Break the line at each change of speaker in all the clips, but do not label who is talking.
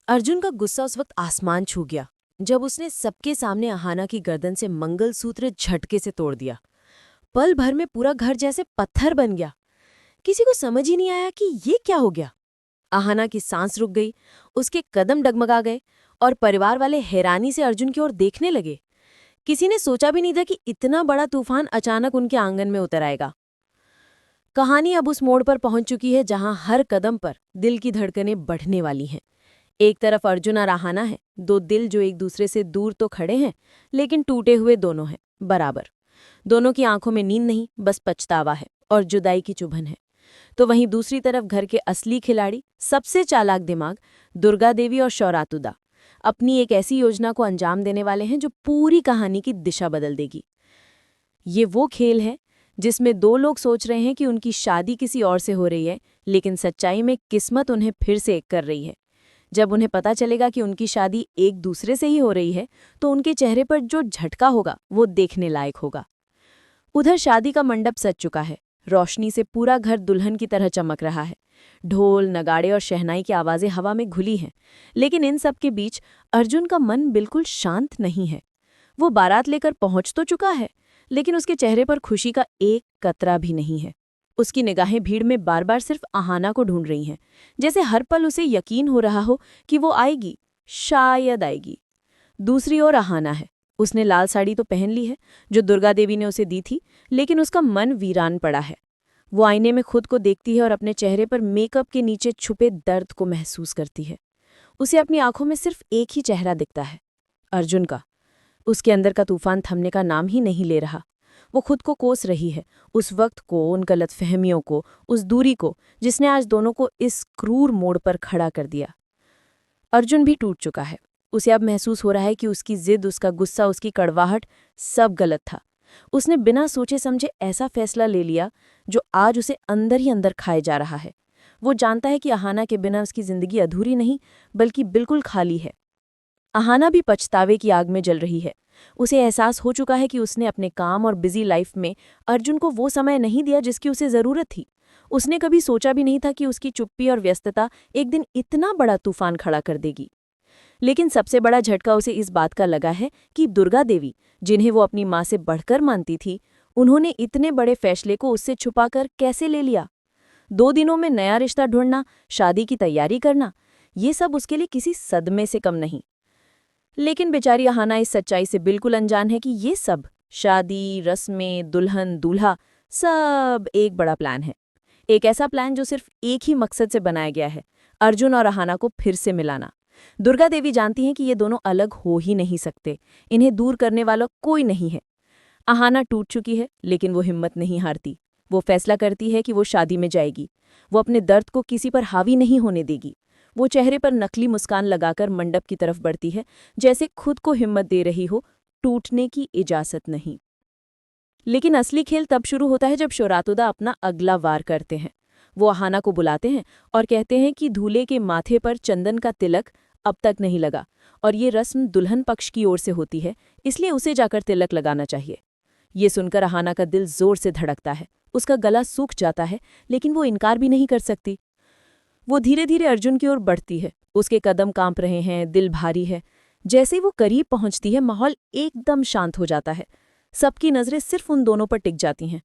अर्जुन का गुस्सा उस वक्त आसमान छू गया जब उसने सबके सामने अहाना की गर्दन से मंगलसूत्र झटके से तोड़ दिया। पल भर में पूरा घर जैसे पत्थर बन गया। किसी को समझ ही नहीं आया कि ये क्या हो गया। अहाना की सांस रुक गई, उसके कदम डगमगा गए और परिवार वाले हैरानी से अर्जुन की ओर देखने लगे। किसी ने सोचा भी नहीं था कि इतना बड़ा तूफान अचानक उनके आंगन में उतर आएगा। कहानी अब उस मोड़ पर पहुंच चुकी है जहां हर कदम पर दिल की धड़कनें बढ़ने वाली हैं। एक तरफ अर्जुन और अहाना है, दो दिल जो एक दूसरे से दूर तो खड़े हैं लेकिन टूटे हुए दोनों हैं बराबर। दोनों की आंखों में नींद नहीं, बस पछतावा है और जुदाई की चुभन है। तो वहीं दूसरी तरफ घर के असली खिलाड़ी, सबसे चालाक दिमाग दुर्गा देवी और शौरातुदा अपनी एक ऐसी योजना को अंजाम देने वाले हैं जो पूरी कहानी की दिशा बदल देगी। ये वो खेल है जिसमें दो लोग सोच रहे हैं कि उनकी शादी किसी और से हो रही है, लेकिन सच्चाई में किस्मत उन्हें फिर से एक कर रही है। जब उन्हें पता चलेगा कि उनकी शादी एक दूसरे से ही हो रही है, तो उनके चेहरे पर जो झटका होगा वो देखने लायक होगा। उधर शादी का मंडप सज चुका है, रोशनी से पूरा घर दुल्हन की तरह चमक रहा है। ढोल, नगाड़े और शहनाई की आवाजें हवा में घुली हैं, लेकिन इन सब के बीच अर्जुन का मन बिल्कुल शांत नहीं है। वो बारात लेकर पहुंच तो चुका है, लेकिन उसके चेहरे पर खुशी का एक कतरा भी नहीं है। उसकी निगाहें भीड़ में बार बार सिर्फ अहाना को ढूंढ रही हैं, जैसे हर पल उसे यकीन हो रहा हो कि वो आएगी, शायद आएगी। दूसरी ओर अहाना है। उसने लाल साड़ी तो पहन ली है जो दुर्गा देवी ने उसे दी थी, लेकिन उसका मन वीरान पड़ा है। वो आईने में खुद को देखती है और अपने चेहरे पर मेकअप के नीचे छुपे दर्द को महसूस करती है। उसे अपनी आंखों में सिर्फ एक ही चेहरा दिखता है, अर्जुन का। उसके अंदर का तूफान थमने का नाम ही नहीं ले रहा। वो खुद को कोस रही है, उस वक्त को, उन गलतफहमियों को, उस दूरी को जिसने आज दोनों को इस क्रूर मोड़ पर खड़ा कर दिया। अर्जुन भी टूट चुका है। उसे अब महसूस हो रहा है कि उसकी जिद, उसका गुस्सा, उसकी कड़वाहट सब गलत था। उसने बिना सोचे समझे ऐसा फैसला ले लिया जो आज उसे अंदर ही अंदर खाए जा रहा है। वो जानता है कि अहाना के बिना उसकी जिंदगी अधूरी नहीं, बल्कि बिल्कुल खाली है। अहाना भी पछतावे की आग में जल रही है। उसे एहसास हो चुका है कि उसने अपने काम और बिजी लाइफ में अर्जुन को वो समय नहीं दिया जिसकी उसे जरूरत थी। उसने कभी सोचा भी नहीं था कि उसकी चुप्पी और व्यस्तता एक दिन इतना बड़ा तूफान खड़ा कर देगी। लेकिन सबसे बड़ा झटका उसे इस बात का लगा है कि दुर्गा देवी, जिन्हें वो अपनी माँ से बढ़कर मानती थी, उन्होंने इतने बड़े फैसले को उससे छुपाकर कैसे ले लिया। 2 दिनों में नया रिश्ता ढूंढना, शादी की तैयारी करना, ये सब उसके लिए किसी सदमे से कम नहीं। लेकिन बेचारी अहाना इस सच्चाई से बिल्कुल अनजान है कि ये सब शादी, रस्में, दुल्हन, दूल्हा सब एक बड़ा प्लान है। एक ऐसा प्लान जो सिर्फ एक ही मकसद से बनाया गया है, अर्जुन और अहाना को फिर से मिलाना। दुर्गा देवी जानती हैं कि ये दोनों अलग हो ही नहीं सकते, इन्हें दूर करने वाला कोई नहीं है। अहाना टूट चुकी है, लेकिन वो हिम्मत नहीं हारती। वो फैसला करती है कि वो शादी में जाएगी। वो अपने दर्द को किसी पर हावी नहीं होने देगी। वो चेहरे पर नकली मुस्कान लगाकर मंडप की तरफ बढ़ती है, जैसे खुद को हिम्मत दे रही हो, टूटने की इजाजत नहीं। लेकिन असली खेल तब शुरू होता है जब शौरातुदा अपना अगला वार करते हैं। वो अहाना को बुलाते हैं और कहते हैं कि दूल्हे के माथे पर चंदन का तिलक अब तक नहीं लगा और ये रस्म दुल्हन पक्ष की ओर से होती है, इसलिए उसे जाकर तिलक लगाना चाहिए। ये सुनकर अहाना का दिल जोर से धड़कता है, उसका गला सूख जाता है, लेकिन वो इनकार भी नहीं कर सकती। वो धीरे धीरे अर्जुन की ओर बढ़ती है। उसके कदम कांप रहे हैं, दिल भारी है। जैसे ही वो करीब पहुंचती है, माहौल एकदम शांत हो जाता है। सबकी नजरें सिर्फ उन दोनों पर टिक जाती हैं।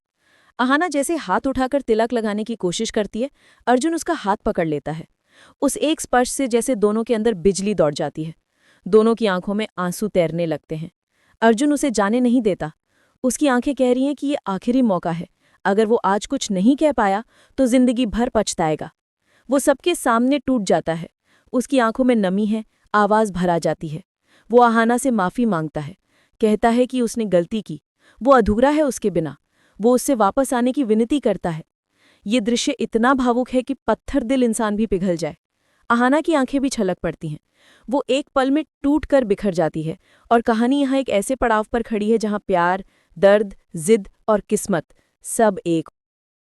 अहाना जैसे हाथ उठाकर तिलक लगाने की कोशिश करती है, अर्जुन उसका हाथ पकड़ लेता है। उस एक स्पर्श से जैसे दोनों के अंदर बिजली दौड़ जाती है। दोनों की आंखों में आंसू तैरने लगते हैं। अर्जुन उसे जाने नहीं देता। उसकी आंखें कह रही हैं कि ये आखिरी मौका है। अगर वो आज कुछ नहीं कह पाया तो जिंदगी भर पछताएगा। वो सबके सामने टूट जाता है। उसकी आंखों में नमी है, आवाज भरा जाती है। वो अहाना से माफी मांगता है, कहता है कि उसने गलती की, वो अधूरा है उसके बिना। वो उससे वापस आने की विनती करता है। ये दृश्य इतना भावुक है कि पत्थर दिल इंसान भी पिघल जाए। अहाना की आंखें भी छलक पड़ती हैं। वो एक पल में टूट कर बिखर जाती है और कहानी यहाँ एक ऐसे पड़ाव पर खड़ी है जहाँ प्यार, दर्द, जिद और किस्मत सब एक